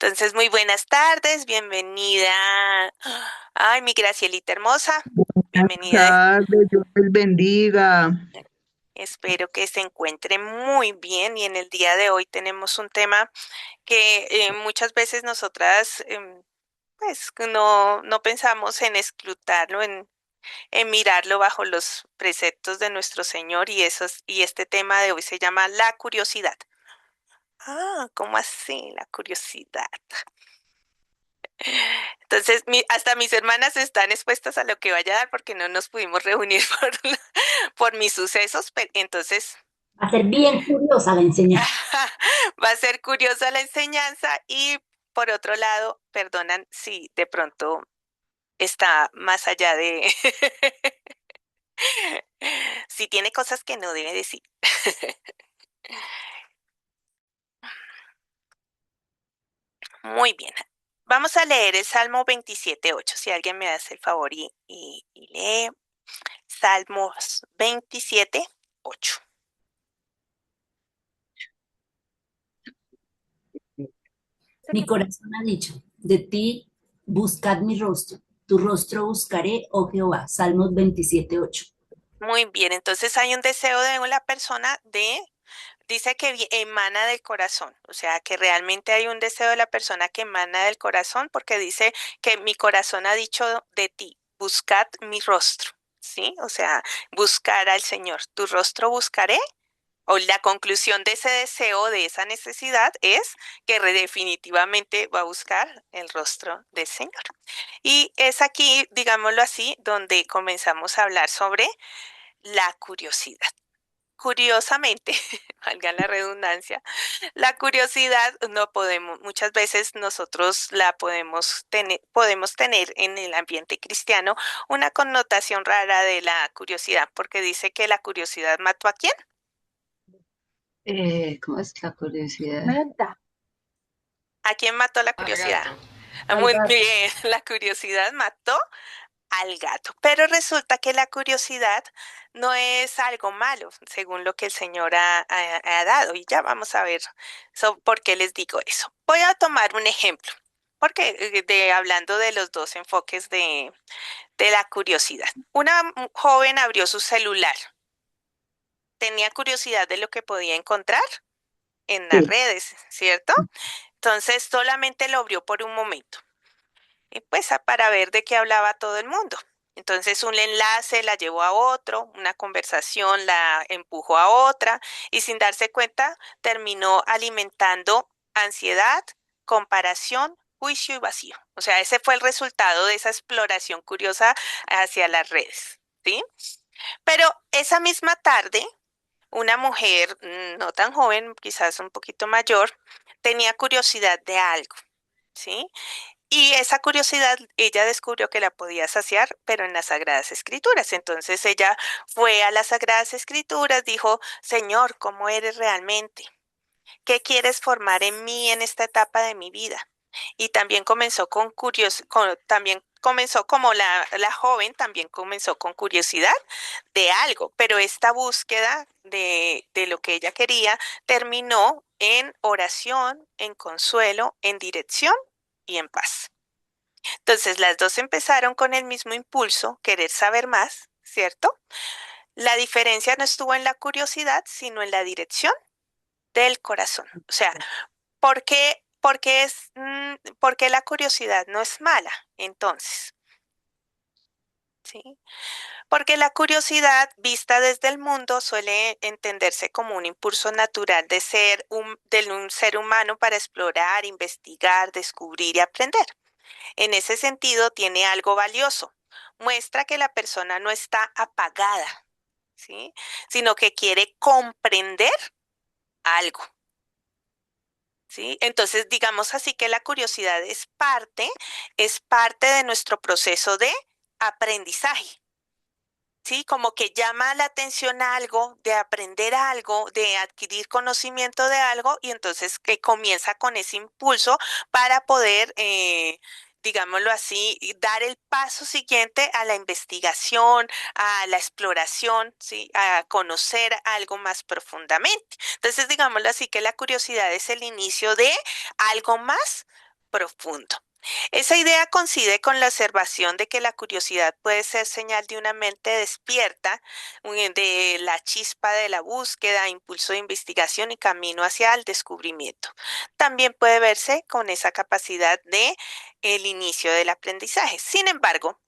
Entonces, muy buenas tardes, bienvenida. Ay, mi Gracielita hermosa, Buenas bienvenida. tardes, Dios les bendiga. Espero que se encuentre muy bien y en el día de hoy tenemos un tema que muchas veces nosotras pues no pensamos en escrutarlo, en mirarlo bajo los preceptos de nuestro Señor y este tema de hoy se llama la curiosidad. Ah, ¿cómo así? La curiosidad. Entonces, hasta mis hermanas están expuestas a lo que vaya a dar porque no nos pudimos reunir por mis sucesos. Entonces, Va a ser bien curiosa la enseñanza. va a ser curiosa la enseñanza y por otro lado, perdonan si de pronto está más allá de... si tiene cosas que no debe decir. Muy bien. Vamos a leer el Salmo 27:8. Si alguien me hace el favor y lee Salmos 27:8. Mi corazón ha dicho, de ti buscad mi rostro. Tu rostro buscaré, oh Jehová. Salmos 27:8. Muy bien, entonces hay un deseo de la persona dice que emana del corazón, o sea, que realmente hay un deseo de la persona que emana del corazón porque dice que mi corazón ha dicho de ti, buscad mi rostro, ¿sí? O sea, buscar al Señor, tu rostro buscaré. O la conclusión de ese deseo, de esa necesidad, es que definitivamente va a buscar el rostro del Señor. Y es aquí, digámoslo así, donde comenzamos a hablar sobre la curiosidad. Curiosamente, valga la redundancia, la curiosidad no podemos, muchas veces nosotros la podemos tener en el ambiente cristiano una connotación rara de la curiosidad, porque dice que la curiosidad mató a quién. ¿Cómo es la curiosidad? ¿A quién mató la curiosidad? Muy bien, la curiosidad mató al gato. Pero resulta que la curiosidad no es algo malo, según lo que el Señor ha dado. Y ya vamos a ver por qué les digo eso. Voy a tomar un ejemplo, porque hablando de los dos enfoques de la curiosidad. Una joven abrió su celular, tenía curiosidad de lo que podía encontrar en las Sí. redes, ¿cierto? Entonces solamente lo abrió por un momento. Y pues para ver de qué hablaba todo el mundo. Entonces un enlace la llevó a otro, una conversación la empujó a otra y sin darse cuenta terminó alimentando ansiedad, comparación, juicio y vacío. O sea, ese fue el resultado de esa exploración curiosa hacia las redes, ¿sí? Pero esa misma tarde, una mujer no tan joven, quizás un poquito mayor, tenía curiosidad de algo, ¿sí? Y esa curiosidad ella descubrió que la podía saciar, pero en las Sagradas Escrituras. Entonces ella fue a las Sagradas Escrituras, dijo, Señor, ¿cómo eres realmente? ¿Qué quieres formar en mí en esta etapa de mi vida? Y también comenzó también comenzó como la joven, también comenzó con curiosidad de algo, pero esta búsqueda de lo que ella quería terminó en oración, en consuelo, en dirección y en paz. Entonces, las dos empezaron con el mismo impulso, querer saber más, ¿cierto? La diferencia no estuvo en la curiosidad, sino en la dirección del corazón. O sea, ¿por qué la curiosidad no es mala? Entonces, ¿sí? Porque la curiosidad vista desde el mundo suele entenderse como un impulso natural de un ser humano para explorar, investigar, descubrir y aprender. En ese sentido, tiene algo valioso. Muestra que la persona no está apagada, ¿sí? Sino que quiere comprender algo, ¿sí? Entonces, digamos así que la curiosidad es parte de nuestro proceso de aprendizaje. Sí, como que llama la atención a algo, de aprender algo, de adquirir conocimiento de algo, y entonces que comienza con ese impulso para poder, digámoslo así, y dar el paso siguiente a la investigación, a la exploración, ¿sí? A conocer algo más profundamente. Entonces, digámoslo así, que la curiosidad es el inicio de algo más profundo. Esa idea coincide con la observación de que la curiosidad puede ser señal de una mente despierta, de la chispa de la búsqueda, impulso de investigación y camino hacia el descubrimiento. También puede verse con esa capacidad de el inicio del aprendizaje. Sin embargo,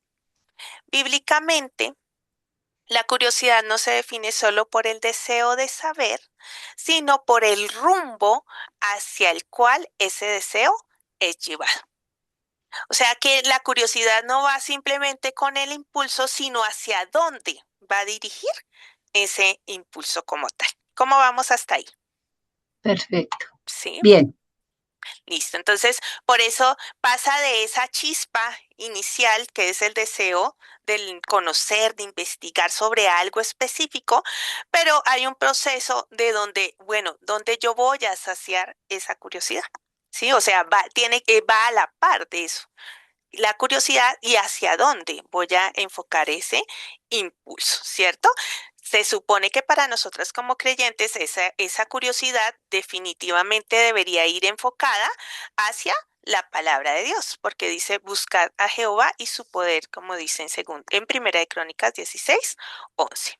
bíblicamente, la curiosidad no se define solo por el deseo de saber, sino por el rumbo hacia el cual ese deseo es llevado. O sea que la curiosidad no va simplemente con el impulso, sino hacia dónde va a dirigir ese impulso como tal. ¿Cómo vamos hasta ahí? Perfecto. Sí, Bien. listo. Entonces, por eso pasa de esa chispa inicial, que es el deseo del conocer, de investigar sobre algo específico, pero hay un proceso de donde, bueno, donde yo voy a saciar esa curiosidad. Sí, o sea, va a la par de eso. La curiosidad y hacia dónde voy a enfocar ese impulso, ¿cierto? Se supone que para nosotras como creyentes esa curiosidad definitivamente debería ir enfocada hacia la palabra de Dios, porque dice buscar a Jehová y su poder, como dice en Primera de Crónicas 16:11.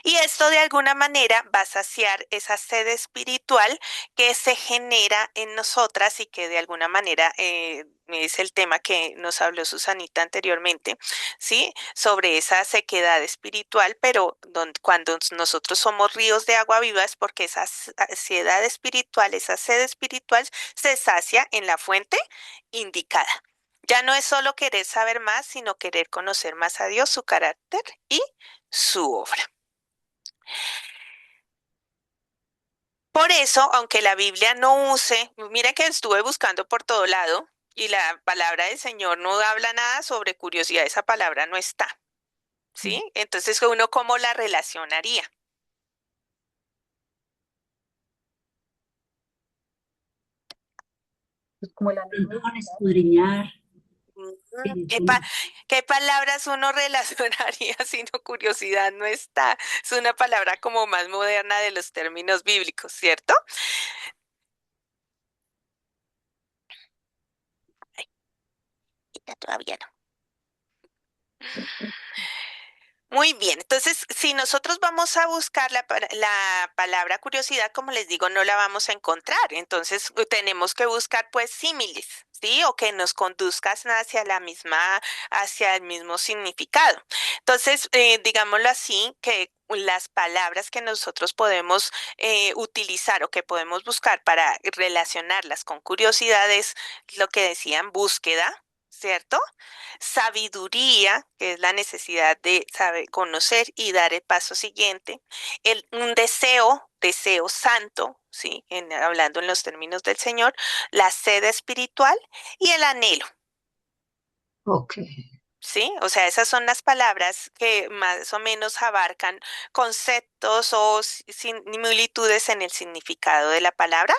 Y esto de alguna manera va a saciar esa sed espiritual que se genera en nosotras y que de alguna manera es el tema que nos habló Susanita anteriormente, ¿sí? Sobre esa sequedad espiritual, pero cuando nosotros somos ríos de agua viva es porque esa saciedad espiritual, esa sed espiritual se sacia en la fuente indicada. Ya no es solo querer saber más, sino querer conocer más a Dios, su carácter y su obra. Por eso, aunque la Biblia no use, mira que estuve buscando por todo lado y la palabra del Señor no habla nada sobre curiosidad, esa palabra no está, ¿sí? Entonces, uno cómo la relacionaría. Pues como el anhelo de Con buscar. escudriñar. ¿Qué, qué palabras uno relacionaría si no curiosidad no está? Es una palabra como más moderna de los términos bíblicos, ¿cierto? Ay, ya todavía no. Muy bien, entonces si nosotros vamos a buscar la palabra curiosidad, como les digo, no la vamos a encontrar. Entonces tenemos que buscar pues símiles, ¿sí? O que nos conduzcan hacia hacia el mismo significado. Entonces, digámoslo así, que las palabras que nosotros podemos utilizar o que podemos buscar para relacionarlas con curiosidad es lo que decían búsqueda, ¿cierto? Sabiduría, que es la necesidad de saber, conocer y dar el paso siguiente, un deseo santo, ¿sí? Hablando en los términos del Señor, la sed espiritual y el anhelo. Ok. ¿Sí? O sea, esas son las palabras que más o menos abarcan conceptos o similitudes en el significado de la palabra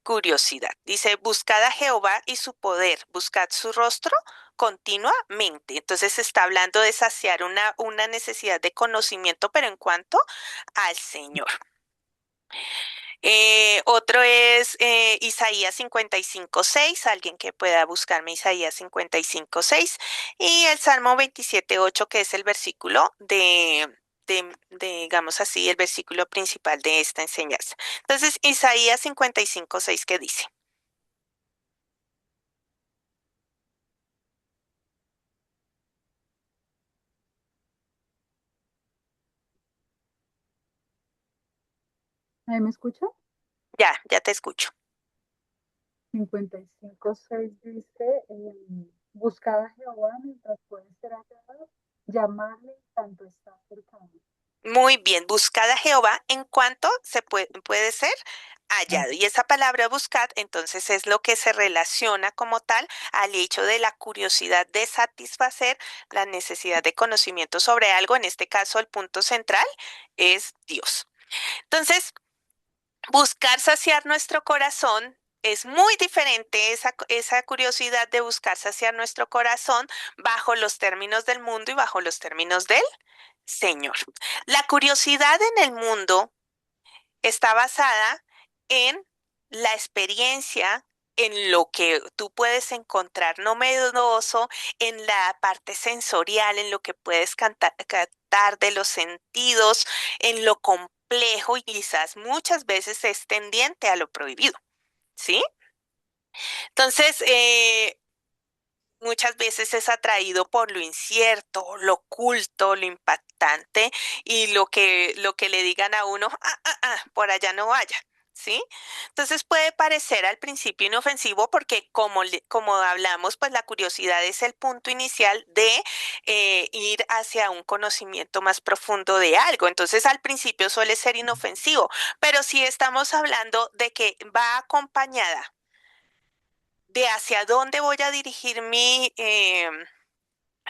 curiosidad. Dice, buscad a Jehová y su poder, buscad su rostro continuamente. Entonces está hablando de saciar una necesidad de conocimiento, pero en cuanto al Señor. Otro es Isaías 55:6, alguien que pueda buscarme Isaías 55:6, y el Salmo 27:8, que es el versículo digamos así, el versículo principal de esta enseñanza. Entonces, Isaías 55:6, ¿qué dice? ¿Ahí me escucha? Ya te escucho. 55:6 dice, buscad a Jehová mientras puede ser hallado, llamarle en tanto está cercano. Muy bien, buscad a Jehová en cuanto puede ser hallado. Y esa palabra buscad, entonces es lo que se relaciona como tal al hecho de la curiosidad de satisfacer la necesidad de conocimiento sobre algo. En este caso, el punto central es Dios. Entonces, buscar saciar nuestro corazón es muy diferente esa curiosidad de buscar saciar nuestro corazón bajo los términos del mundo y bajo los términos del Señor. La curiosidad en el mundo está basada en la experiencia en lo que tú puedes encontrar novedoso, en la parte sensorial, en lo que puedes captar de los sentidos, en lo complejo y quizás muchas veces es tendiente a lo prohibido, ¿sí? Entonces, muchas veces es atraído por lo incierto, lo oculto, lo impactante y lo que le digan a uno, por allá no vaya. ¿Sí? Entonces puede parecer al principio inofensivo porque como hablamos, pues la curiosidad es el punto inicial de ir hacia un conocimiento más profundo de algo. Entonces al principio suele ser inofensivo, pero si estamos hablando de que va acompañada de hacia dónde voy a dirigir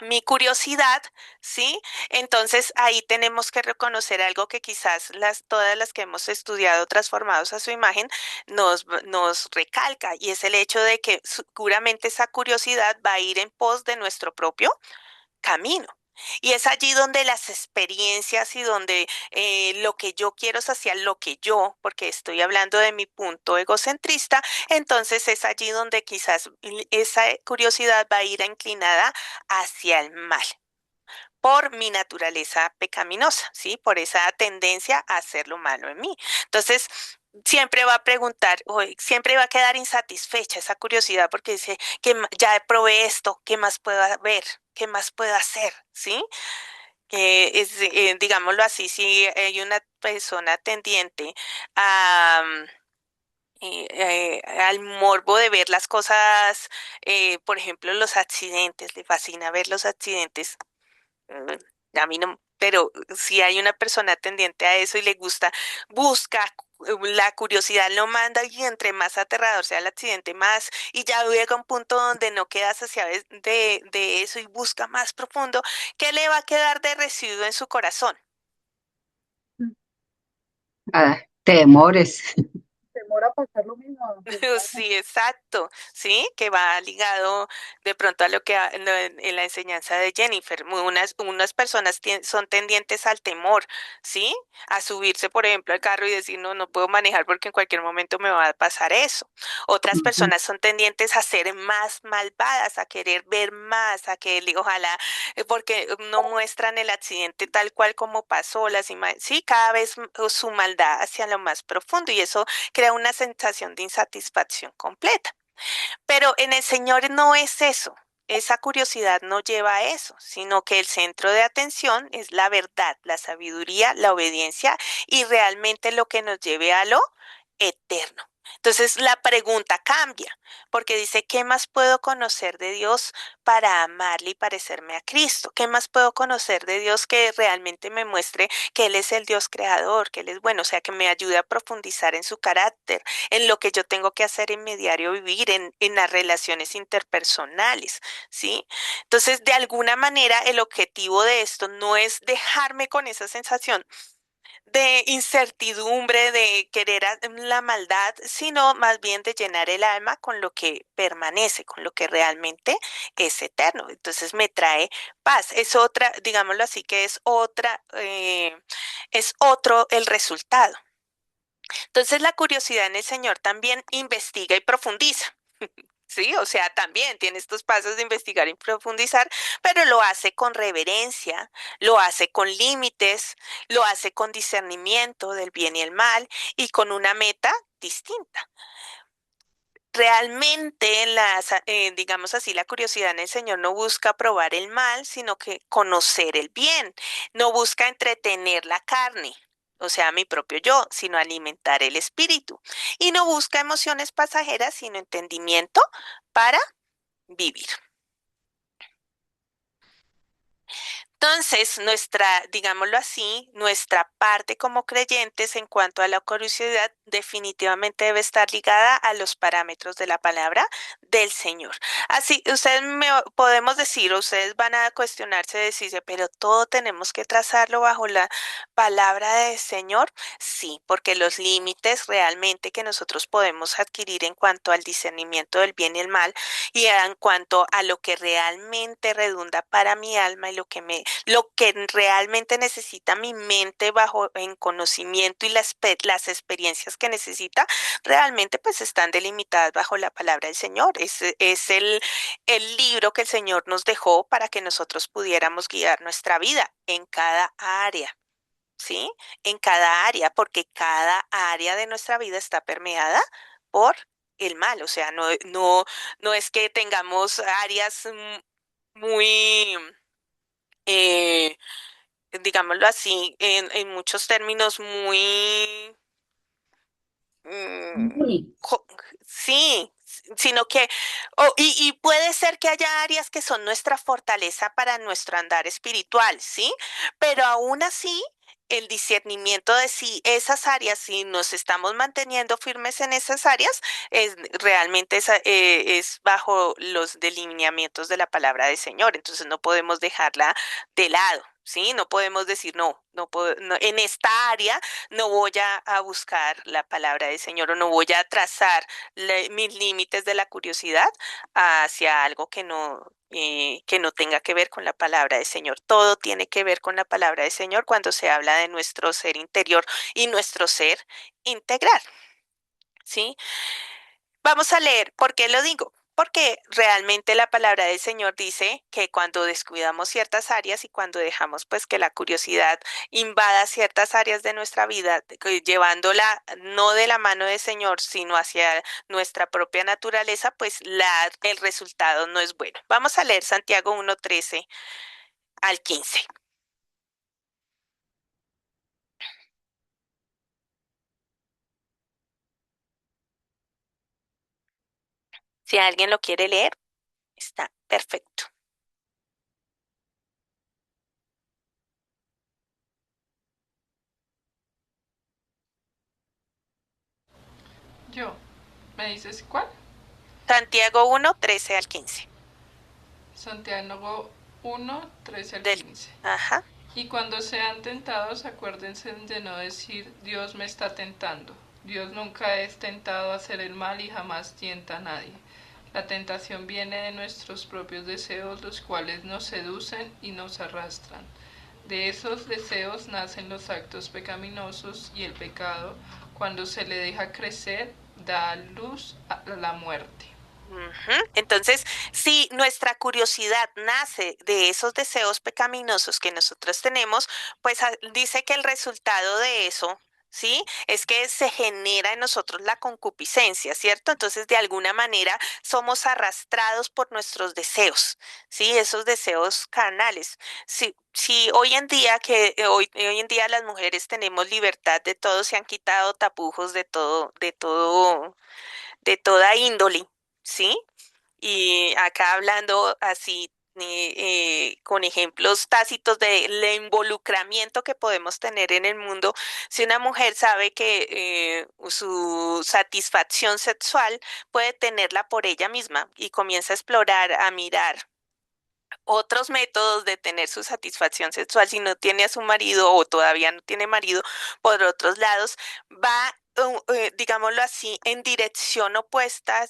mi curiosidad, ¿sí? Entonces ahí tenemos que reconocer algo que quizás todas las que hemos estudiado transformados a su imagen nos recalca, y es el hecho de que seguramente esa curiosidad va a ir en pos de nuestro propio camino. Y es allí donde las experiencias y donde lo que yo quiero es hacia lo que yo, porque estoy hablando de mi punto egocentrista, entonces es allí donde quizás esa curiosidad va a ir inclinada hacia el mal por mi naturaleza pecaminosa, ¿sí? Por esa tendencia a hacer lo malo en mí. Entonces, siempre va a preguntar, o siempre va a quedar insatisfecha esa curiosidad porque dice, ya probé esto, ¿qué más puedo ver? ¿Qué más puedo hacer? ¿Sí? Digámoslo así, si hay una persona tendiente a... al morbo de ver las cosas, por ejemplo, los accidentes, le fascina ver los accidentes. A mí no, pero si hay una persona tendiente a eso y le gusta, busca, la curiosidad lo manda y entre más aterrador sea el accidente, más, y ya llega un punto donde no queda saciado de eso y busca más profundo, ¿qué le va a quedar de residuo en su corazón? Ah, temores. Temor a pasar lo mismo, Sí, exacto, sí, que va ligado de pronto a lo que en la enseñanza de Jennifer. Unas personas son tendientes al temor, ¿sí? A subirse, por ejemplo, al carro y decir, no, no puedo manejar porque en cualquier momento me va a pasar eso. Otras Ujú. personas son tendientes a ser más malvadas, a querer ver más, a que ojalá, porque no muestran el accidente tal cual como pasó, sí, cada vez su maldad hacia lo más profundo, y eso crea una sensación de insatisfacción completa. Pero en el Señor no es eso. Esa curiosidad no lleva a eso, sino que el centro de atención es la verdad, la sabiduría, la obediencia y realmente lo que nos lleve a lo eterno. Entonces la pregunta cambia, porque dice, ¿qué más puedo conocer de Dios para amarle y parecerme a Cristo? ¿Qué más puedo conocer de Dios que realmente me muestre que Él es el Dios creador, que Él es bueno? O sea, que me ayude a profundizar en su carácter, en lo que yo tengo que hacer en mi diario vivir, en las relaciones interpersonales, ¿sí? Entonces, de alguna manera, el objetivo de esto no es dejarme con esa sensación de incertidumbre, de querer la maldad, sino más bien de llenar el alma con lo que permanece, con lo que realmente es eterno. Entonces me trae paz. Es otra, digámoslo así, que es otro el resultado. Entonces la curiosidad en el Señor también investiga y profundiza. Sí, o sea, también tiene estos pasos de investigar y profundizar, pero lo hace con reverencia, lo hace con límites, lo hace con discernimiento del bien y el mal y con una meta distinta. Realmente, digamos así, la curiosidad en el Señor no busca probar el mal, sino que conocer el bien. No busca entretener la carne, o sea, mi propio yo, sino alimentar el espíritu. Y no busca emociones pasajeras, sino entendimiento para vivir. Entonces, digámoslo así, nuestra parte como creyentes en cuanto a la curiosidad definitivamente debe estar ligada a los parámetros de la palabra del Señor. Así, podemos decir, o ustedes van a cuestionarse, decirse, pero todo tenemos que trazarlo bajo la palabra del Señor. Sí, porque los límites realmente que nosotros podemos adquirir en cuanto al discernimiento del bien y el mal y en cuanto a lo que realmente redunda para mi alma y lo que me lo que realmente necesita mi mente bajo en conocimiento y las experiencias que necesita, realmente pues están delimitadas bajo la palabra del Señor. Es el libro que el Señor nos dejó para que nosotros pudiéramos guiar nuestra vida en cada área. ¿Sí? En cada área, porque cada área de nuestra vida está permeada por el mal. O sea, no es que tengamos áreas muy, eh, digámoslo así, en muchos términos muy mm, Único. jo- sí, sino que, y puede ser que haya áreas que son nuestra fortaleza para nuestro andar espiritual, ¿sí? Pero aún así, el discernimiento de si esas áreas, si nos estamos manteniendo firmes en esas áreas, realmente es bajo los delineamientos de la palabra del Señor. Entonces no podemos dejarla de lado. Sí, no podemos decir no puedo, en esta área no voy a buscar la palabra del Señor o no voy a trazar mis límites de la curiosidad hacia algo que no tenga que ver con la palabra del Señor. Todo tiene que ver con la palabra del Señor cuando se habla de nuestro ser interior y nuestro ser integral, ¿sí? Vamos a leer, ¿por qué lo digo? Porque realmente la palabra del Señor dice que cuando descuidamos ciertas áreas y cuando dejamos pues que la curiosidad invada ciertas áreas de nuestra vida, llevándola no de la mano del Señor, sino hacia nuestra propia naturaleza, pues el resultado no es bueno. Vamos a leer Santiago 1:13 al 15. Si alguien lo quiere leer, está perfecto. Yo. ¿Me dices cuál? Santiago 1:13 al 15. Santiago 1, 13 al Del, 15. ajá. Y cuando sean tentados, acuérdense de no decir, Dios me está tentando. Dios nunca es tentado a hacer el mal y jamás tienta a nadie. La tentación viene de nuestros propios deseos, los cuales nos seducen y nos arrastran. De esos deseos nacen los actos pecaminosos y el pecado, cuando se le deja crecer, da luz a la muerte. Entonces, si nuestra curiosidad nace de esos deseos pecaminosos que nosotros tenemos, pues dice que el resultado de eso, ¿sí? Es que se genera en nosotros la concupiscencia, ¿cierto? Entonces, de alguna manera, somos arrastrados por nuestros deseos, ¿sí? Esos deseos carnales. Si hoy en día hoy en día las mujeres tenemos libertad de todo, se han quitado tapujos de toda índole, ¿sí? Y acá hablando así, con ejemplos tácitos del involucramiento que podemos tener en el mundo, si una mujer sabe que su satisfacción sexual puede tenerla por ella misma y comienza a explorar, a mirar otros métodos de tener su satisfacción sexual si no tiene a su marido o todavía no tiene marido, por otros lados, va, digámoslo así, en dirección opuesta,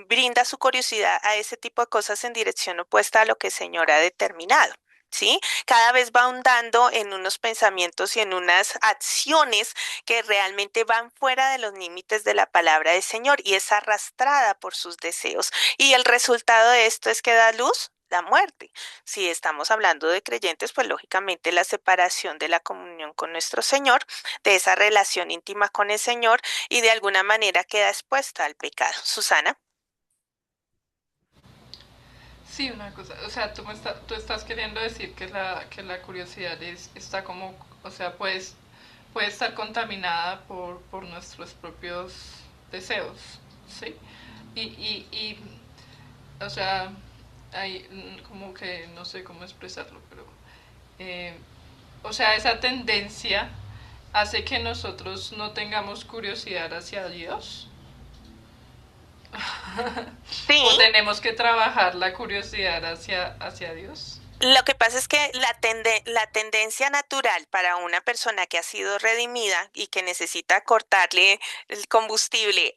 brinda su curiosidad a ese tipo de cosas en dirección opuesta a lo que el Señor ha determinado. ¿Sí? Cada vez va ahondando en unos pensamientos y en unas acciones que realmente van fuera de los límites de la palabra del Señor y es arrastrada por sus deseos. Y el resultado de esto es que da luz la muerte. Si estamos hablando de creyentes, pues lógicamente la separación de la comunión con nuestro Señor, de esa relación íntima con el Señor y de alguna manera queda expuesta al pecado. Susana. Sí, una cosa, o sea, tú estás queriendo decir que la curiosidad está como, o sea, puede estar contaminada por nuestros propios deseos, ¿sí? Y o sea, hay como que no sé cómo expresarlo, pero, eh, o sea, esa tendencia hace que nosotros no tengamos curiosidad hacia Dios. O Sí, tenemos que trabajar la curiosidad hacia Dios. lo que pasa es que la tendencia natural para una persona que ha sido redimida y que necesita cortarle el combustible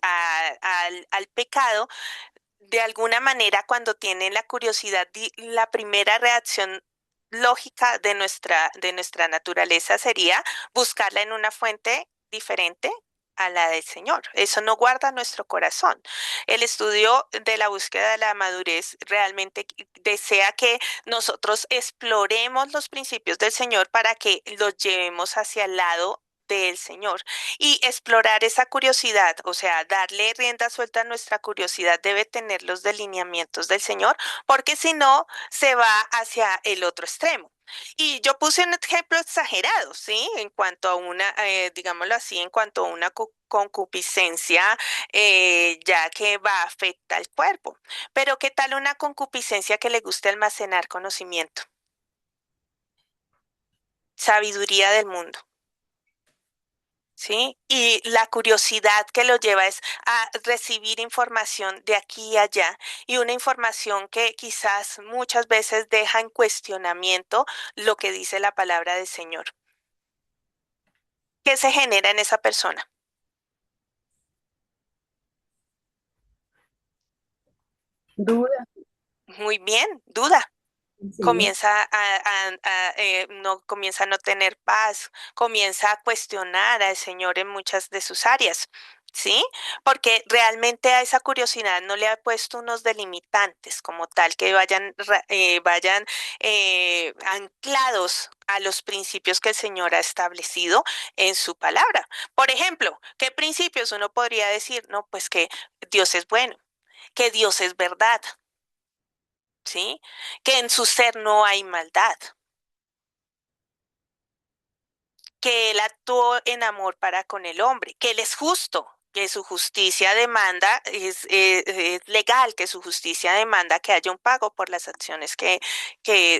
al pecado, de alguna manera cuando tiene la curiosidad, la primera reacción lógica de nuestra naturaleza sería buscarla en una fuente diferente a la del Señor. Eso no guarda nuestro corazón. El estudio de la búsqueda de la madurez realmente desea que nosotros exploremos los principios del Señor para que los llevemos hacia el lado del Señor y explorar esa curiosidad, o sea, darle rienda suelta a nuestra curiosidad debe tener los delineamientos del Señor, porque si no, se va hacia el otro extremo. Y yo puse un ejemplo exagerado, ¿sí? En cuanto a una, digámoslo así, en cuanto a una concupiscencia, ya que va a afectar al cuerpo. Pero ¿qué tal una concupiscencia que le guste almacenar conocimiento? Sabiduría del mundo. ¿Sí? Y la curiosidad que lo lleva es a recibir información de aquí y allá y una información que quizás muchas veces deja en cuestionamiento lo que dice la palabra del Señor. ¿Qué se genera en esa persona? Duda. Muy bien, duda. Señor. No comienza a no tener paz, comienza a cuestionar al Señor en muchas de sus áreas, ¿sí? Porque realmente a esa curiosidad no le ha puesto unos delimitantes como tal que vayan anclados a los principios que el Señor ha establecido en su palabra. Por ejemplo, ¿qué principios uno podría decir? No, pues que Dios es bueno, que Dios es verdad, ¿sí? Que en su ser no hay maldad, que él actuó en amor para con el hombre, que él es justo, que su justicia demanda, es legal, que su justicia demanda que haya un pago por las acciones que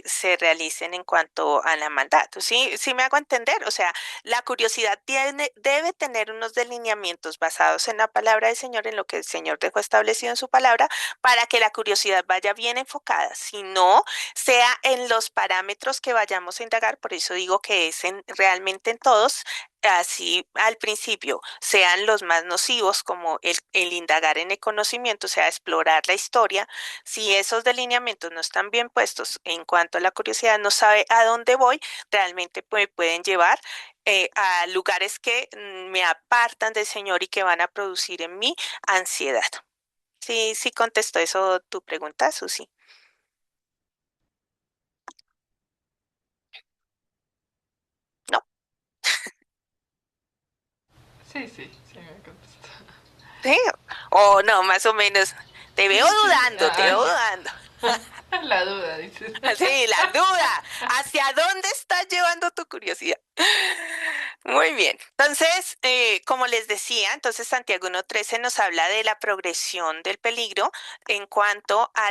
se realicen en cuanto a la maldad. ¿Sí? ¿Sí me hago entender? O sea, la curiosidad debe tener unos delineamientos basados en la palabra del Señor, en lo que el Señor dejó establecido en su palabra, para que la curiosidad vaya bien enfocada. Si no, sea en los parámetros que vayamos a indagar, por eso digo que es realmente en todos, así al principio, sean los más nocivos como el indagar en el conocimiento, o sea, explorar la historia, si esos delineamientos no están bien puestos en cuanto a la curiosidad, no sabe a dónde voy, realmente me pueden llevar a lugares que me apartan del Señor y que van a producir en mí ansiedad. Sí, sí contestó eso tu pregunta, Susi. ¿No? Sí, sí, sí me contestó. ¿Sí? O no, más o menos. Te veo Sí, sí. dudando, te veo dudando. La duda, dices. Sí, la duda. ¿Hacia dónde estás llevando tu curiosidad? Muy bien. Entonces, como les decía, entonces Santiago 1:13 nos habla de la progresión del peligro en cuanto a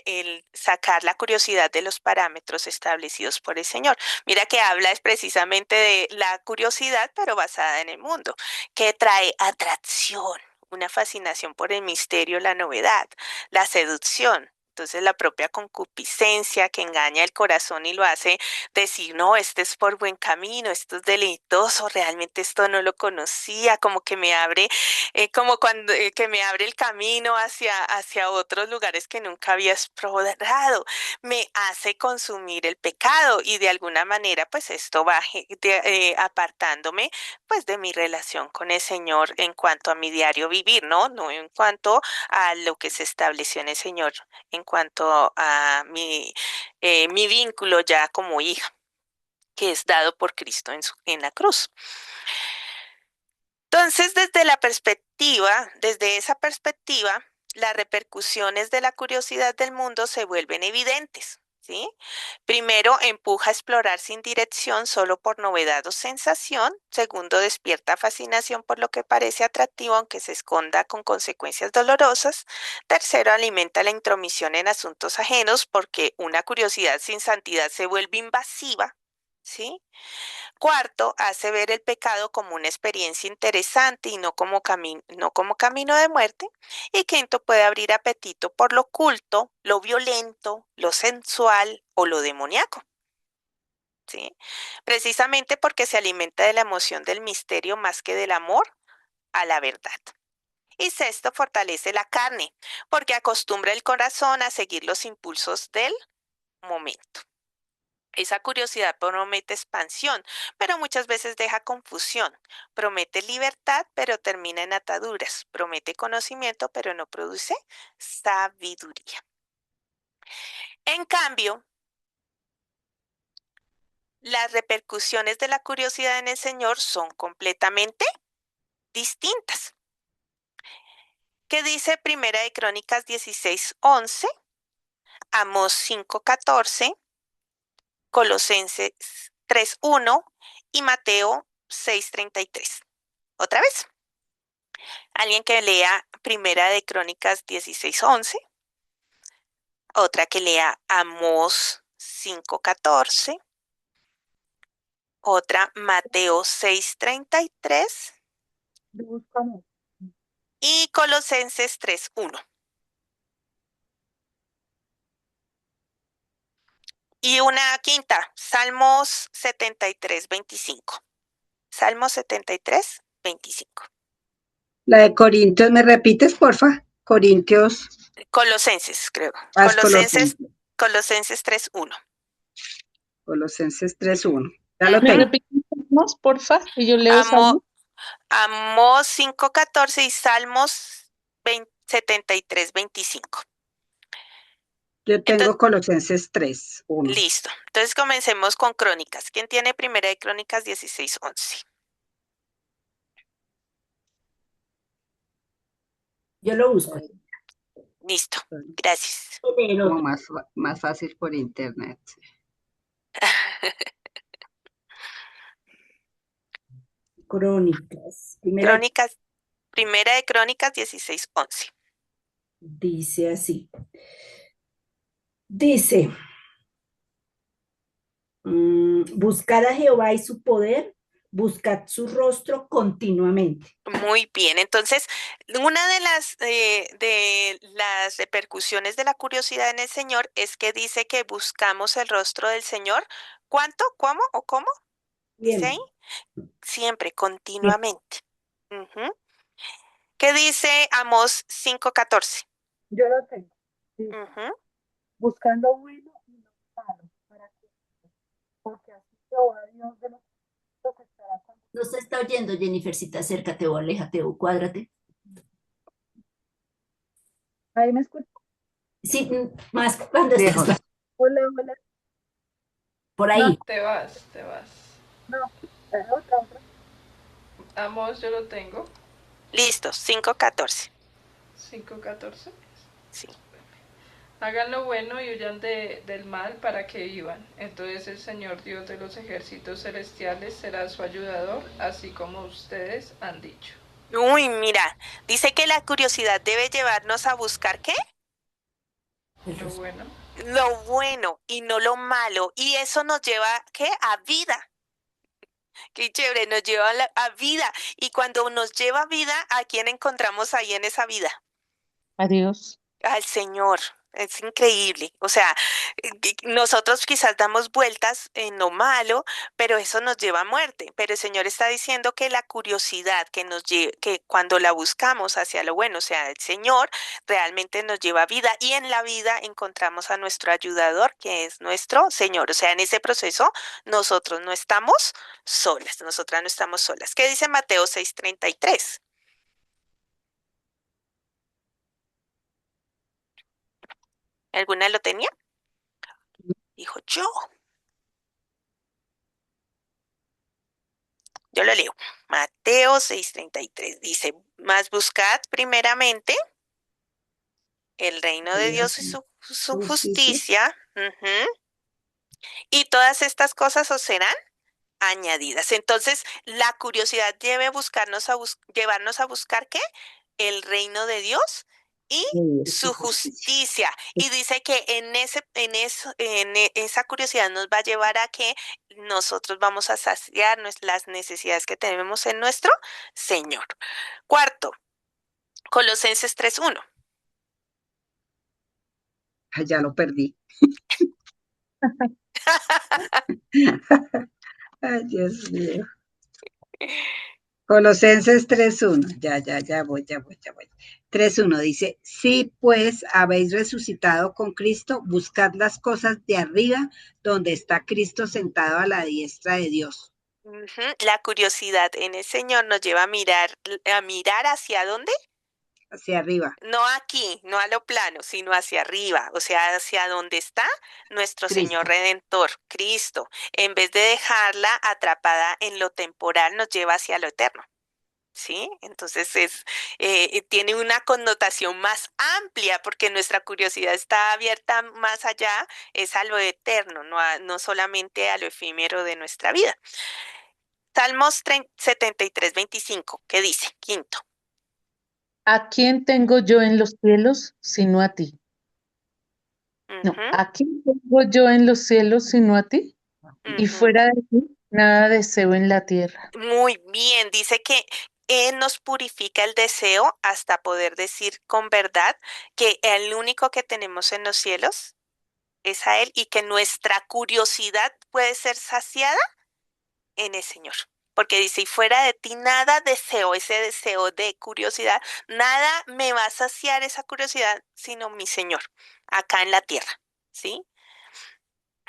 el sacar la curiosidad de los parámetros establecidos por el Señor. Mira que habla es precisamente de la curiosidad, pero basada en el mundo, que trae atracción, una fascinación por el misterio, la novedad, la seducción. Entonces la propia concupiscencia que engaña el corazón y lo hace decir, no, este es por buen camino, esto es deleitoso, realmente esto no lo conocía, como que me abre, como cuando que me abre el camino hacia otros lugares que nunca había explorado, me hace consumir el pecado y de alguna manera pues esto va apartándome pues de mi relación con el Señor en cuanto a mi diario vivir, ¿no? No en cuanto a lo que se estableció en el Señor, en cuanto a mi vínculo ya como hija que es dado por Cristo en la cruz. Entonces, desde esa perspectiva, las repercusiones de la curiosidad del mundo se vuelven evidentes. ¿Sí? Primero, empuja a explorar sin dirección solo por novedad o sensación. Segundo, despierta fascinación por lo que parece atractivo aunque se esconda con consecuencias dolorosas. Tercero, alimenta la intromisión en asuntos ajenos porque una curiosidad sin santidad se vuelve invasiva. ¿Sí? Cuarto, hace ver el pecado como una experiencia interesante y no como camino de muerte. Y quinto, puede abrir apetito por lo oculto, lo violento, lo sensual o lo demoníaco. ¿Sí? Precisamente porque se alimenta de la emoción del misterio más que del amor a la verdad. Y sexto, fortalece la carne, porque acostumbra el corazón a seguir los impulsos del momento. Esa curiosidad promete expansión, pero muchas veces deja confusión. Promete libertad, pero termina en ataduras. Promete conocimiento, pero no produce sabiduría. En cambio, las repercusiones de la curiosidad en el Señor son completamente distintas. ¿Qué dice Primera de Crónicas 16:11, Amós 5:14, Colosenses 3:1 y Mateo 6:33? Otra vez. Alguien que lea Primera de Crónicas 16:11, otra que lea Amós 5:14, otra Mateo 6:33 Yo busco amor. y Colosenses 3:1. Y una quinta, Salmos 73:25. Salmos 73:25. La de Corintios, ¿me repites, porfa? Corintios, Colosenses, creo. Colosenses, Colosenses 3:1. Colosenses 3:1. Ya lo ¿Me tengo. repites más, porfa? Y yo leo Salmo. Amós 5:14 y Salmos 73:25. Yo tengo Entonces, Colosenses 3:1. listo. Entonces comencemos con Crónicas. ¿Quién tiene Primera de Crónicas 16:11? Yo lo busco. Listo. Gracias. El Como otro. más fácil por internet. Crónicas. Primera de Crónicas 16:11. Dice así. Dice, buscad a Jehová y su poder, buscad su rostro continuamente. Muy bien. Entonces, una de las repercusiones de la curiosidad en el Señor es que dice que buscamos el rostro del Señor. ¿Cuánto? ¿Cómo? ¿O cómo? ¿Dice ahí? Siempre, continuamente. Ujú. ¿Qué dice Amós 5:14? Yo lo tengo. Dice, Ujú. buscando bueno y no malo, para que, porque así Jehová Dios de los ejércitos estará con No se está oyendo, Jennifercita, acércate o aléjate o cuádrate. Ahí me escucho. Sí, más cuando Lejos. estás Hola, hola. por ahí. Te vas, te vas. No, otra. Amós, yo lo tengo. Listo, 5:14. 5:14. Sí. Hagan lo bueno y huyan del mal para que vivan. Entonces el Señor Dios de los ejércitos celestiales será su ayudador, así como ustedes han dicho. Uy, mira, dice que la curiosidad debe llevarnos a buscar ¿qué? Lo bueno. Lo bueno y no lo malo. Y eso nos lleva, ¿qué? A vida. Qué chévere, nos lleva a vida. Y cuando nos lleva a vida, ¿a quién encontramos ahí en esa vida? Adiós. Al Señor. Es increíble. O sea, nosotros quizás damos vueltas en lo malo, pero eso nos lleva a muerte. Pero el Señor está diciendo que la curiosidad que cuando la buscamos hacia lo bueno, o sea, el Señor, realmente nos lleva a vida y en la vida encontramos a nuestro ayudador, que es nuestro Señor. O sea, en ese proceso nosotros no estamos solas, nosotras no estamos solas. ¿Qué dice Mateo 6:33? ¿Alguna lo tenía? Dijo yo. Yo lo leo. Mateo 6:33 dice, mas buscad primeramente el reino de Dios y su justicia, y todas estas cosas os serán añadidas. Entonces, la curiosidad debe llevarnos a buscar ¿qué? El reino de Dios y su justicia. Y dice que esa curiosidad nos va a llevar a que nosotros vamos a saciar las necesidades que tenemos en nuestro Señor. Cuarto, Colosenses 3:1. Ya lo perdí. Ay, Dios mío. Colosenses 3:1. Ya voy. 3:1 dice, si pues habéis resucitado con Cristo, buscad las cosas de arriba, donde está Cristo sentado a la diestra de Dios. Ujú. La curiosidad en el Señor nos lleva a mirar hacia dónde. Hacia arriba, No aquí, no a lo plano, sino hacia arriba, o sea, hacia donde está nuestro Señor Cristo. Redentor, Cristo. En vez de dejarla atrapada en lo temporal, nos lleva hacia lo eterno. ¿Sí? Entonces tiene una connotación más amplia porque nuestra curiosidad está abierta más allá, es a lo eterno, no solamente a lo efímero de nuestra vida. Salmos 73:25, ¿qué dice? Quinto. ¿A quién tengo yo en los cielos sino a ti? No, Ujú, ¿a quién tengo yo en los cielos sino a ti? Y ujú. fuera de ti, nada deseo en la tierra. Muy bien, dice que Él nos purifica el deseo hasta poder decir con verdad que el único que tenemos en los cielos es a Él y que nuestra curiosidad puede ser saciada en el Señor. Porque dice, y fuera de ti nada deseo, ese deseo de curiosidad, nada me va a saciar esa curiosidad, sino mi Señor, acá en la tierra. ¿Sí?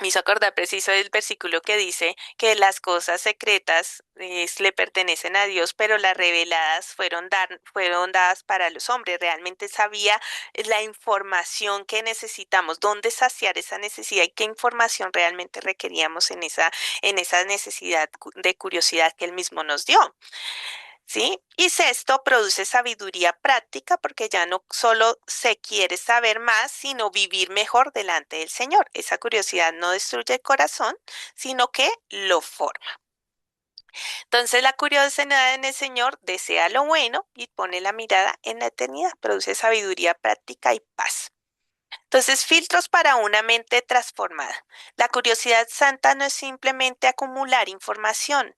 Me hizo acordar preciso del versículo que dice que las cosas secretas le pertenecen a Dios, pero las reveladas fueron dadas para los hombres. Realmente sabía la información que necesitamos, dónde saciar esa necesidad y qué información realmente requeríamos en esa necesidad de curiosidad que Él mismo nos dio. ¿Sí? Y sexto, produce sabiduría práctica porque ya no solo se quiere saber más, sino vivir mejor delante del Señor. Esa curiosidad no destruye el corazón, sino que lo forma. Entonces la curiosidad en el Señor desea lo bueno y pone la mirada en la eternidad, produce sabiduría práctica y paz. Entonces, filtros para una mente transformada. La curiosidad santa no es simplemente acumular información,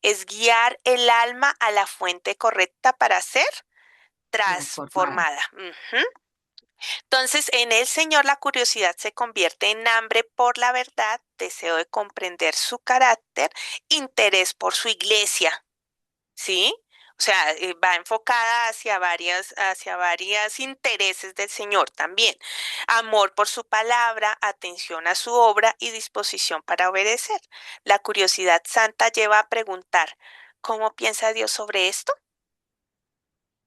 es guiar el alma a la fuente correcta para ser Transformada. transformada. Ujú. Entonces, en el Señor la curiosidad se convierte en hambre por la verdad, deseo de comprender su carácter, interés por su iglesia. ¿Sí? O sea, va enfocada hacia varias intereses del Señor también. Amor por su palabra, atención a su obra y disposición para obedecer. La curiosidad santa lleva a preguntar, ¿cómo piensa Dios sobre esto?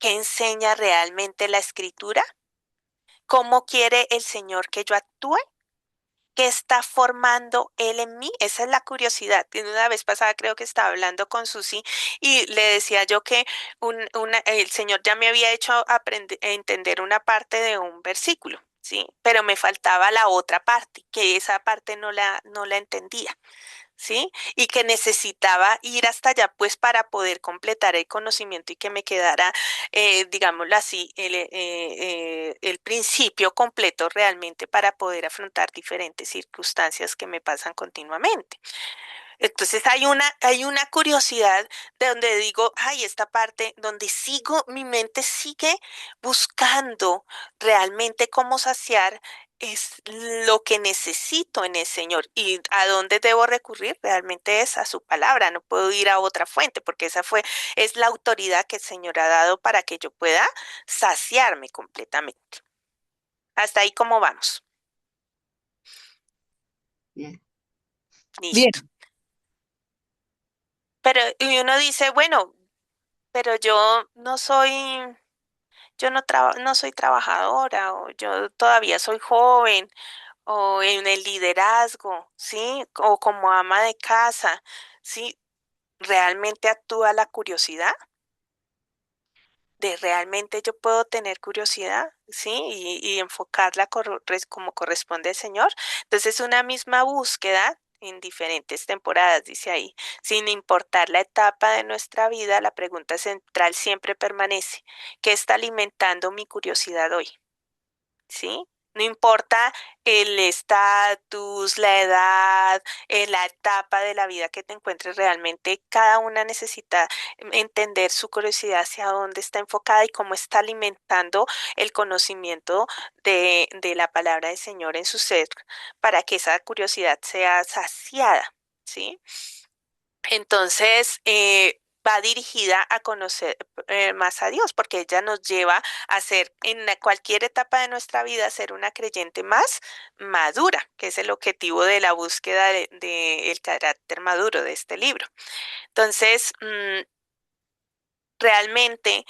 ¿Qué enseña realmente la Escritura? ¿Cómo quiere el Señor que yo actúe? ¿Qué está formando Él en mí? Esa es la curiosidad. Y una vez pasada creo que estaba hablando con Susi y le decía yo que el Señor ya me había hecho entender una parte de un versículo, ¿sí? Pero me faltaba la otra parte, que esa parte no la entendía. ¿Sí? Y que necesitaba ir hasta allá, pues, para poder completar el conocimiento y que me quedara, digámoslo así, el principio completo realmente para poder afrontar diferentes circunstancias que me pasan continuamente. Entonces hay una curiosidad de donde digo, ay, esta parte donde mi mente sigue buscando realmente cómo saciar es lo que necesito en el Señor y a dónde debo recurrir realmente es a su palabra, no puedo ir a otra fuente porque es la autoridad que el Señor ha dado para que yo pueda saciarme completamente. Hasta ahí cómo vamos. Bien. Bien, Listo. Pero y uno dice, bueno, pero yo no soy trabajadora o yo todavía soy joven o en el liderazgo, ¿sí? O como ama de casa, ¿sí? ¿Realmente actúa la curiosidad? ¿De realmente yo puedo tener curiosidad? ¿Sí? Y enfocarla como corresponde al Señor. Entonces, una misma búsqueda en diferentes temporadas, dice ahí, sin importar la etapa de nuestra vida, la pregunta central siempre permanece. ¿Qué está alimentando mi curiosidad hoy? ¿Sí? No importa el estatus, la edad, la etapa de la vida que te encuentres realmente, cada una necesita entender su curiosidad hacia dónde está enfocada y cómo está alimentando el conocimiento de la palabra del Señor en su ser para que esa curiosidad sea saciada, ¿sí? Entonces, va dirigida a conocer más a Dios, porque ella nos lleva a ser en cualquier etapa de nuestra vida, ser una creyente más madura, que es el objetivo de la búsqueda el carácter maduro de este libro. Entonces, realmente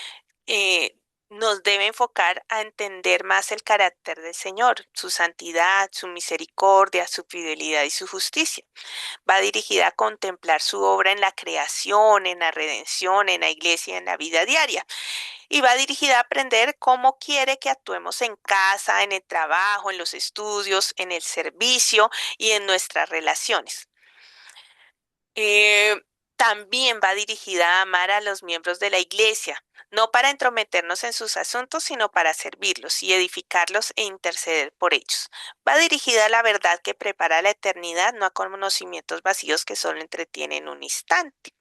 nos debe enfocar a entender más el carácter del Señor, su santidad, su misericordia, su fidelidad y su justicia. Va dirigida a contemplar su obra en la creación, en la redención, en la iglesia, en la vida diaria. Y va dirigida a aprender cómo quiere que actuemos en casa, en el trabajo, en los estudios, en el servicio y en nuestras relaciones. Eh, También va dirigida a amar a los miembros de la iglesia, no para entrometernos en sus asuntos, sino para servirlos y edificarlos e interceder por ellos. Va dirigida a la verdad que prepara la eternidad, no a conocimientos vacíos que solo entretienen un instante.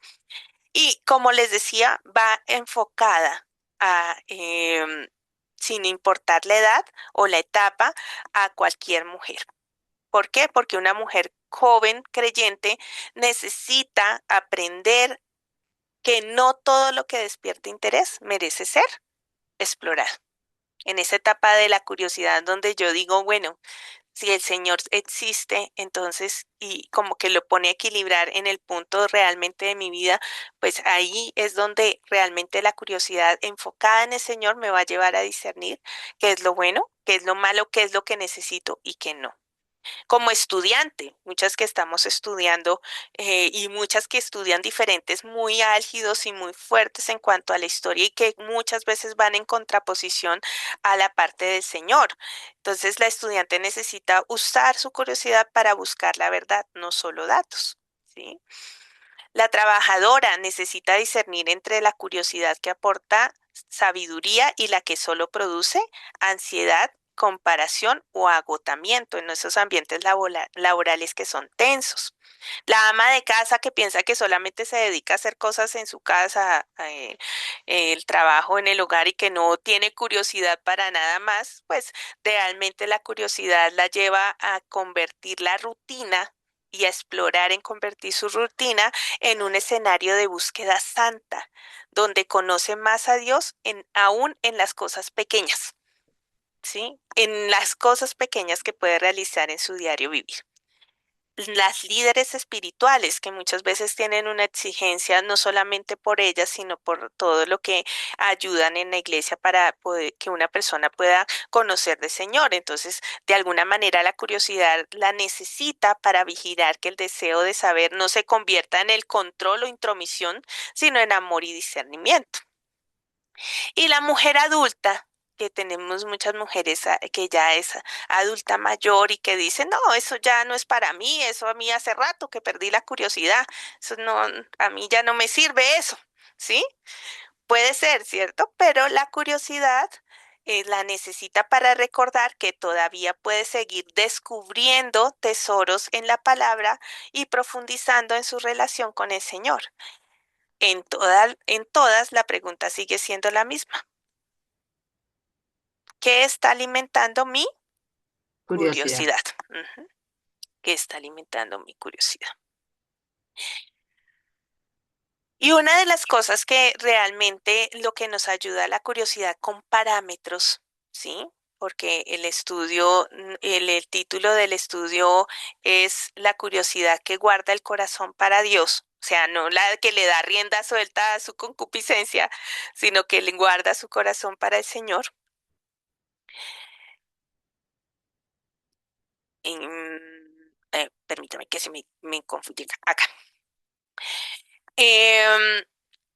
Y como les decía, va enfocada a, sin importar la edad o la etapa, a cualquier mujer. ¿Por qué? Porque una mujer joven creyente necesita aprender que no todo lo que despierta interés merece ser explorado. En esa etapa de la curiosidad donde yo digo, bueno, si el Señor existe, entonces, y como que lo pone a equilibrar en el punto realmente de mi vida, pues ahí es donde realmente la curiosidad enfocada en el Señor me va a llevar a discernir qué es lo bueno, qué es lo malo, qué es lo que necesito y qué no. Como estudiante, muchas que estamos estudiando y muchas que estudian diferentes muy álgidos y muy fuertes en cuanto a la historia y que muchas veces van en contraposición a la parte del Señor. Entonces, la estudiante necesita usar su curiosidad para buscar la verdad, no solo datos, ¿sí? La trabajadora necesita discernir entre la curiosidad que aporta sabiduría y la que solo produce ansiedad, comparación o agotamiento en esos ambientes laborales que son tensos. La ama de casa que piensa que solamente se dedica a hacer cosas en su casa, el trabajo en el hogar y que no tiene curiosidad para nada más, pues realmente la curiosidad la lleva a convertir la rutina y a explorar en convertir su rutina en un escenario de búsqueda santa, donde conoce más a Dios aún en las cosas pequeñas, ¿sí? En las cosas pequeñas que puede realizar en su diario vivir. Las líderes espirituales que muchas veces tienen una exigencia no solamente por ellas, sino por todo lo que ayudan en la iglesia para poder, que una persona pueda conocer del Señor. Entonces, de alguna manera la curiosidad la necesita para vigilar que el deseo de saber no se convierta en el control o intromisión, sino en amor y discernimiento. Y la mujer adulta, que tenemos muchas mujeres que ya es adulta mayor y que dicen, no, eso ya no es para mí, eso a mí hace rato que perdí la curiosidad, eso no, a mí ya no me sirve eso, ¿sí? Puede ser, ¿cierto? Pero la curiosidad la necesita para recordar que todavía puede seguir descubriendo tesoros en la palabra y profundizando en su relación con el Señor. En todas la pregunta sigue siendo la misma. ¿Qué está alimentando mi Curiosidad. curiosidad? Ujú. ¿Qué está alimentando mi curiosidad? Y una de las cosas que realmente lo que nos ayuda a la curiosidad con parámetros, ¿sí? Porque el estudio, el título del estudio es La curiosidad que guarda el corazón para Dios. O sea, no la que le da rienda suelta a su concupiscencia, sino que le guarda su corazón para el Señor. Permítame que se me confundí acá. Em,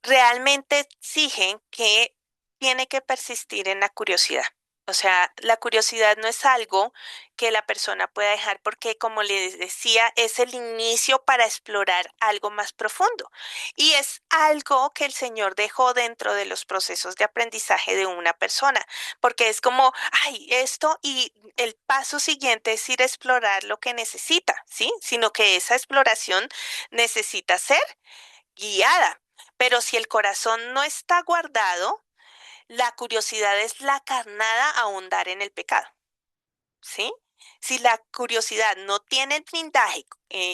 Realmente exigen que tiene que persistir en la curiosidad. O sea, la curiosidad no es algo que la persona pueda dejar porque, como les decía, es el inicio para explorar algo más profundo. Y es algo que el Señor dejó dentro de los procesos de aprendizaje de una persona, porque es como, ay, esto y el paso siguiente es ir a explorar lo que necesita, ¿sí? Sino que esa exploración necesita ser guiada. Pero si el corazón no está guardado, la curiosidad es la carnada a ahondar en el pecado, ¿sí? Si la curiosidad no tiene el blindaje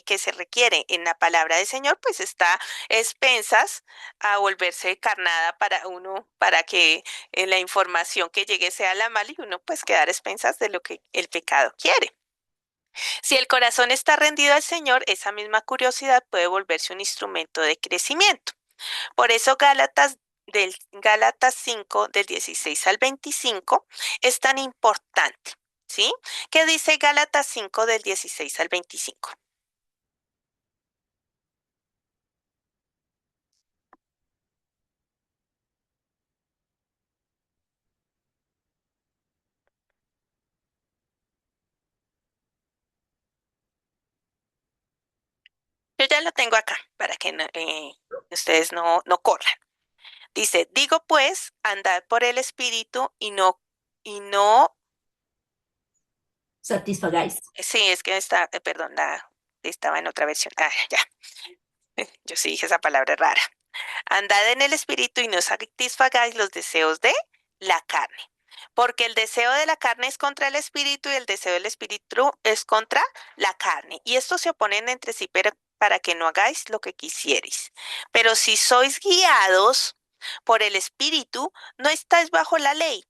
que se requiere en la palabra del Señor, pues está expensas a volverse carnada para uno, para que la información que llegue sea la mala y uno pues quedar a expensas de lo que el pecado quiere. Si el corazón está rendido al Señor, esa misma curiosidad puede volverse un instrumento de crecimiento. Por eso Gálatas 5, del 16 al 25, es tan importante. ¿Sí? ¿Qué dice Gálatas 5 del 16 al 25? Yo ya lo tengo acá para que ustedes no corran. Dice, digo pues, andad por el Espíritu y no, Satisfagáis. sí, es que está, perdón, estaba en otra versión. Ah, ya, yo sí dije esa palabra rara. Andad en el Espíritu y no satisfagáis los deseos de la carne. Porque el deseo de la carne es contra el Espíritu y el deseo del Espíritu es contra la carne. Y estos se oponen entre sí para que no hagáis lo que quisierais. Pero si sois guiados por el Espíritu, no estáis bajo la ley.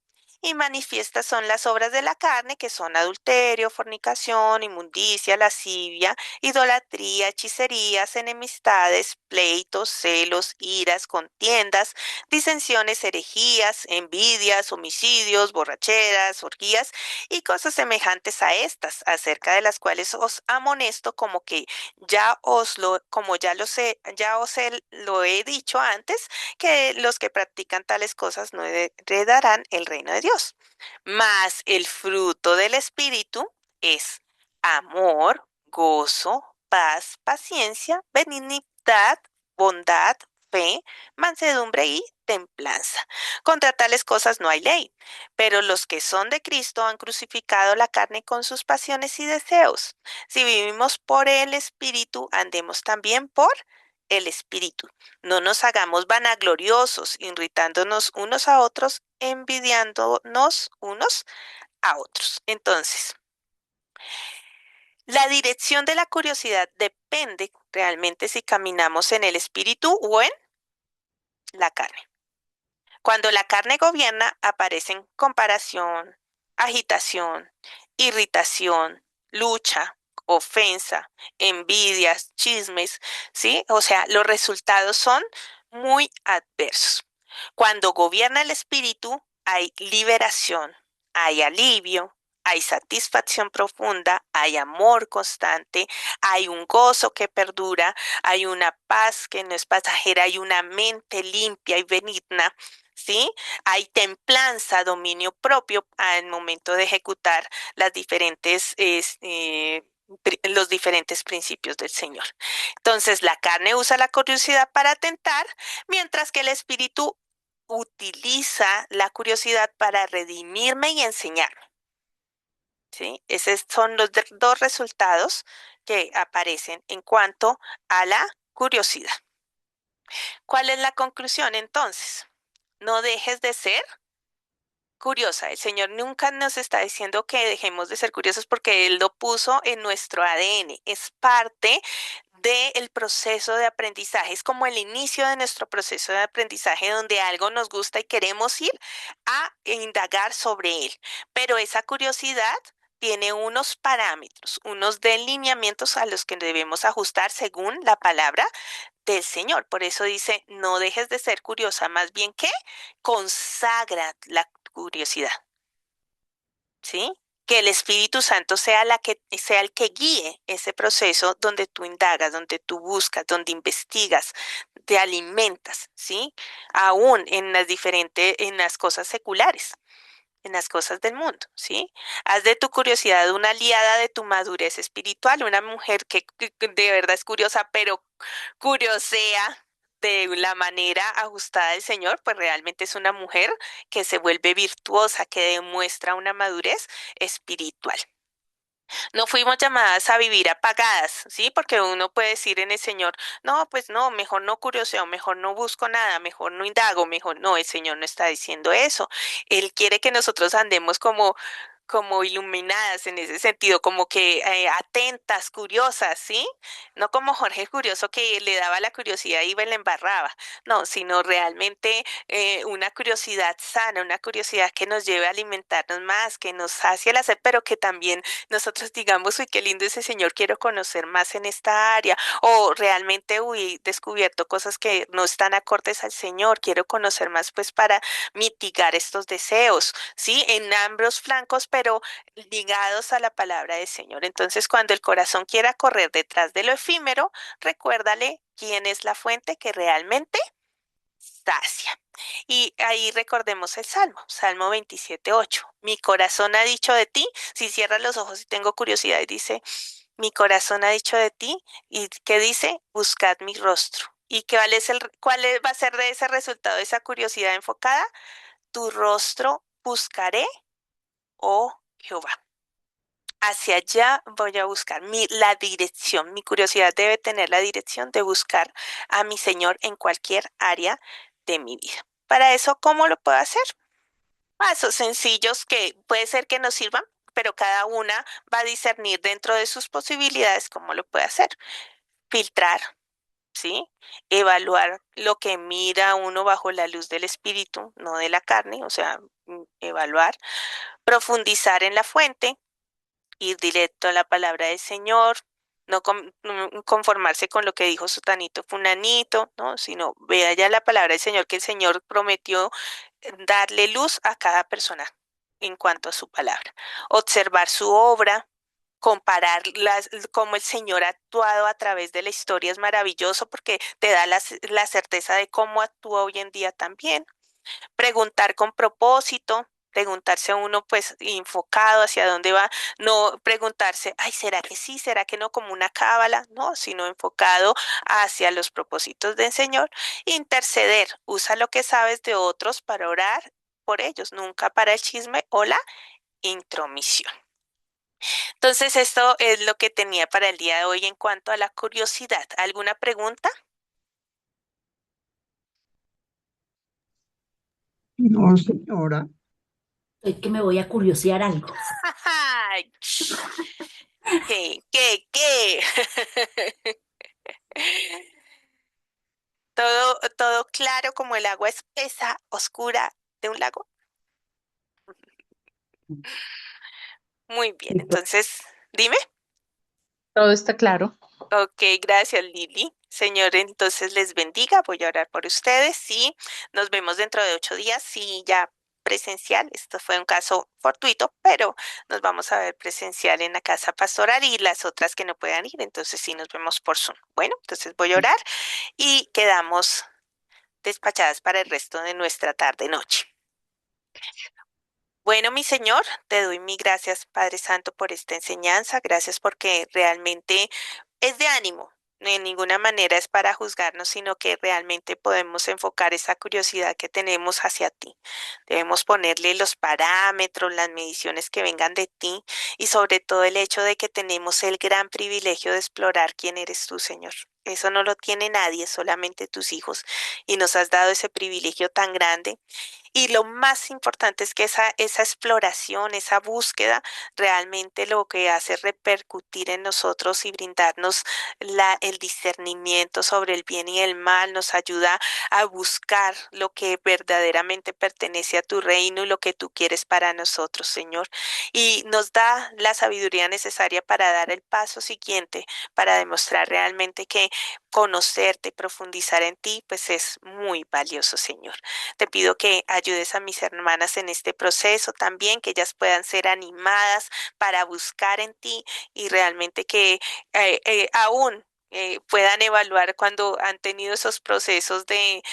Y manifiestas son las obras de la carne, que son adulterio, fornicación, inmundicia, lascivia, idolatría, hechicerías, enemistades, pleitos, celos, iras, contiendas, disensiones, herejías, envidias, homicidios, borracheras, orgías y cosas semejantes a estas, acerca de las cuales os amonesto como lo he dicho antes, que los que practican tales cosas no heredarán el reino de Dios. Mas el fruto del Espíritu es amor, gozo, paz, paciencia, benignidad, bondad, fe, mansedumbre y templanza. Contra tales cosas no hay ley, pero los que son de Cristo han crucificado la carne con sus pasiones y deseos. Si vivimos por el Espíritu, andemos también por el Espíritu. No nos hagamos vanagloriosos, irritándonos unos a otros, envidiándonos unos a otros. Entonces, la dirección de la curiosidad depende realmente si caminamos en el espíritu o en la carne. Cuando la carne gobierna, aparecen comparación, agitación, irritación, lucha, ofensa, envidias, chismes, ¿sí? O sea, los resultados son muy adversos. Cuando gobierna el espíritu, hay liberación, hay alivio, hay satisfacción profunda, hay amor constante, hay un gozo que perdura, hay una paz que no es pasajera, hay una mente limpia y benigna, ¿sí? Hay templanza, dominio propio al momento de ejecutar los diferentes principios del Señor. Entonces, la carne usa la curiosidad para tentar, mientras que el espíritu utiliza la curiosidad para redimirme y enseñarme. ¿Sí? Esos son los dos resultados que aparecen en cuanto a la curiosidad. ¿Cuál es la conclusión entonces? No dejes de ser curiosa. El Señor nunca nos está diciendo que dejemos de ser curiosos porque Él lo puso en nuestro ADN. Es parte del proceso de aprendizaje. Es como el inicio de nuestro proceso de aprendizaje donde algo nos gusta y queremos ir a indagar sobre él. Pero esa curiosidad tiene unos parámetros, unos delineamientos a los que debemos ajustar según la palabra del Señor. Por eso dice, no dejes de ser curiosa, más bien que consagra la curiosidad. ¿Sí? Que el Espíritu Santo sea el que guíe ese proceso donde tú indagas, donde tú buscas, donde investigas, te alimentas, ¿sí? Aún en las cosas seculares, en las cosas del mundo, ¿sí? Haz de tu curiosidad una aliada de tu madurez espiritual, una mujer que de verdad es curiosa, pero curiosea de la manera ajustada del Señor, pues realmente es una mujer que se vuelve virtuosa, que demuestra una madurez espiritual. No fuimos llamadas a vivir apagadas, ¿sí? Porque uno puede decir en el Señor, no, pues no, mejor no curioseo, mejor no busco nada, mejor no indago, mejor no, el Señor no está diciendo eso. Él quiere que nosotros andemos como como iluminadas en ese sentido, como que atentas, curiosas, ¿sí? No como Jorge Curioso que le daba la curiosidad y iba y la embarraba, no, sino realmente una curiosidad sana, una curiosidad que nos lleve a alimentarnos más, que nos sacie la sed, pero que también nosotros digamos, uy, qué lindo ese señor, quiero conocer más en esta área, o realmente, uy, he descubierto cosas que no están acordes al Señor, quiero conocer más pues para mitigar estos deseos, ¿sí? En ambos flancos, pero ligados a la palabra del Señor. Entonces, cuando el corazón quiera correr detrás de lo efímero, recuérdale quién es la fuente que realmente sacia. Y ahí recordemos el Salmo, Salmo 27:8. Mi corazón ha dicho de ti, si cierras los ojos y tengo curiosidad, y dice, mi corazón ha dicho de ti, y ¿qué dice? Buscad mi rostro. ¿Y va a ser de ese resultado, esa curiosidad enfocada? Tu rostro buscaré, oh Jehová. Hacia allá voy a buscar la dirección. Mi curiosidad debe tener la dirección de buscar a mi Señor en cualquier área de mi vida. Para eso, ¿cómo lo puedo hacer? Pasos sencillos que puede ser que nos sirvan, pero cada una va a discernir dentro de sus posibilidades cómo lo puede hacer. Filtrar, ¿sí? Evaluar lo que mira uno bajo la luz del espíritu, no de la carne, o sea, evaluar. Profundizar en la fuente, ir directo a la palabra del Señor, no conformarse con lo que dijo Sutanito, Funanito, ¿no? Sino vea ya la palabra del Señor, que el Señor prometió darle luz a cada persona en cuanto a su palabra. Observar su obra, comparar cómo el Señor ha actuado a través de la historia es maravilloso porque te da la certeza de cómo actúa hoy en día también. Preguntar con propósito, preguntarse a uno pues enfocado hacia dónde va, no preguntarse, ay, ¿será que sí? ¿Será que no? Como una cábala, no, sino enfocado hacia los propósitos del Señor. Interceder, usa lo que sabes de otros para orar por ellos, nunca para el chisme o la intromisión. Entonces, esto es lo que tenía para el día de hoy en cuanto a la curiosidad. ¿Alguna pregunta? No, señora. Es que me voy a curiosear algo. Ay, ¿qué? Todo claro como el agua espesa, oscura de un lago. Muy bien, Listo. entonces, dime. Todo está claro. Ok, gracias Lili. Señor, entonces les bendiga. Voy a orar por ustedes. Sí, nos vemos dentro de 8 días. Sí, ya presencial. Esto fue un caso fortuito, pero nos vamos a ver presencial en la casa pastoral y las otras que no puedan ir. Entonces sí, nos vemos por Zoom. Bueno, entonces voy a orar y quedamos despachadas para el resto de nuestra tarde-noche. Bueno, mi Señor, te doy mi gracias, Padre Santo, por esta enseñanza. Gracias porque realmente es de ánimo. En ninguna manera es para juzgarnos, sino que realmente podemos enfocar esa curiosidad que tenemos hacia ti. Debemos ponerle los parámetros, las mediciones que vengan de ti y sobre todo el hecho de que tenemos el gran privilegio de explorar quién eres tú, Señor. Eso no lo tiene nadie, solamente tus hijos. Y nos has dado ese privilegio tan grande y lo más importante es que esa exploración, esa búsqueda, realmente lo que hace es repercutir en nosotros y brindarnos el discernimiento sobre el bien y el mal, nos ayuda a buscar lo que verdaderamente pertenece a tu reino y lo que tú quieres para nosotros, Señor. Y nos da la sabiduría necesaria para dar el paso siguiente, para demostrar realmente que conocerte, profundizar en ti, pues es muy valioso, Señor. Te pido que ayudes a mis hermanas en este proceso también, que ellas puedan ser animadas para buscar en ti y realmente que aún puedan evaluar cuando han tenido esos procesos de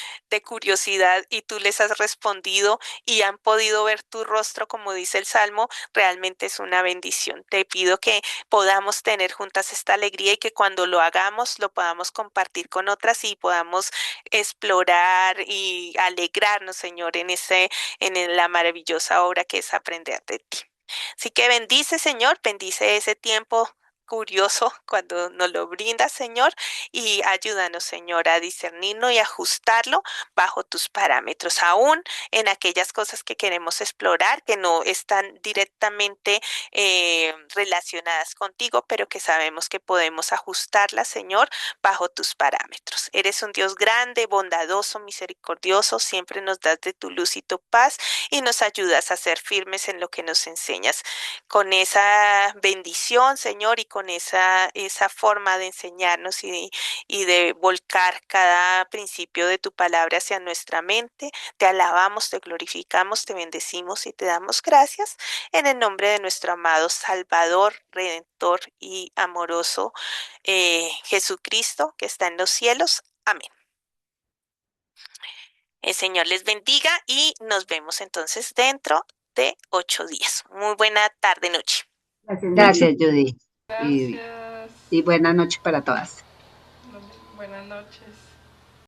curiosidad y tú les has respondido y han podido ver tu rostro, como dice el Salmo, realmente es una bendición. Te pido que podamos tener juntas esta alegría y que cuando lo hagamos lo podamos compartir con otras y podamos explorar y alegrarnos, Señor, en la maravillosa obra que es aprender de ti. Así que bendice, Señor, bendice ese tiempo curioso cuando nos lo brindas, Señor, y ayúdanos, Señor, a discernirlo y ajustarlo bajo tus parámetros, aún en aquellas cosas que queremos explorar, que no están directamente relacionadas contigo, pero que sabemos que podemos ajustarlas, Señor, bajo tus parámetros. Eres un Dios grande, bondadoso, misericordioso, siempre nos das de tu luz y tu paz y nos ayudas a ser firmes en lo que nos enseñas. Con esa bendición, Señor, y con esa forma de enseñarnos y de volcar cada principio de tu palabra hacia nuestra mente, te alabamos, te glorificamos, te bendecimos y te damos gracias en el nombre de nuestro amado Salvador, Redentor y amoroso Jesucristo, que está en los cielos. Amén. El Señor les bendiga y nos vemos entonces dentro de 8 días. Muy buena tarde, noche. Gracias, Judy. Gracias. Y buena noche para todas. Buenas noches.